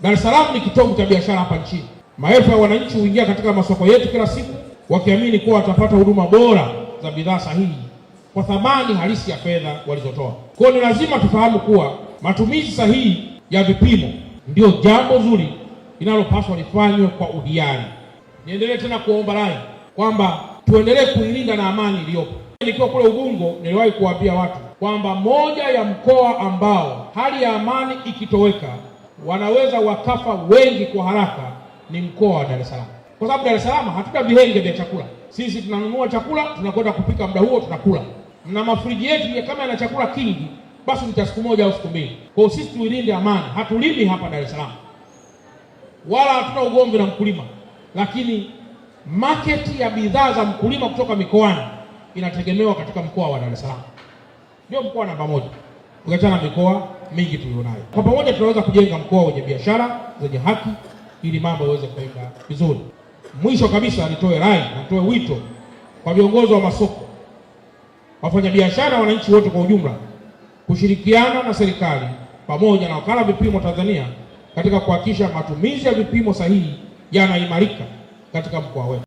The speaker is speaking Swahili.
Dar es Salaam ni kitovu cha biashara hapa nchini. Maelfu ya wananchi huingia katika masoko yetu kila siku wakiamini kuwa watapata huduma bora za bidhaa sahihi kwa thamani halisi ya fedha walizotoa. Kwa hiyo ni lazima tufahamu kuwa matumizi sahihi ya vipimo ndio jambo zuri linalopaswa lifanywe kwa uhiari. Niendelee tena kuomba rai kwamba tuendelee kuilinda na amani iliyopo. Nikiwa kule Ubungo niliwahi kuwaambia watu kwamba moja ya mkoa ambao hali ya amani ikitoweka wanaweza wakafa wengi kwa haraka ni mkoa wa Dar es Salaam. Kwa sababu Dar es Salaam hatuna vihenge vya chakula. Sisi tunanunua chakula, tunakwenda kupika muda huo tunakula. Na mafriji yetu kama yana chakula kingi, basi ni siku moja au siku mbili. Kwa hiyo sisi tuilinde amani. Hatulimi hapa Dar es Salaam, wala hatuna ugomvi na mkulima, lakini market ya bidhaa za mkulima kutoka mikoani inategemewa katika mkoa wa Dar es Salaam. Ndio mkoa namba moja, ukiachana na mikoa mingi tulionayo. Kwa pamoja tunaweza kujenga mkoa wenye biashara zenye haki ili mambo yaweze kwenda vizuri. Mwisho kabisa, nitoe rai na nitoe wito kwa viongozi wa masoko, wafanyabiashara, wananchi wote kwa ujumla kushirikiana na serikali pamoja na wakala vipimo Tanzania katika kuhakikisha matumizi ya vipimo sahihi yanaimarika katika mkoa wetu.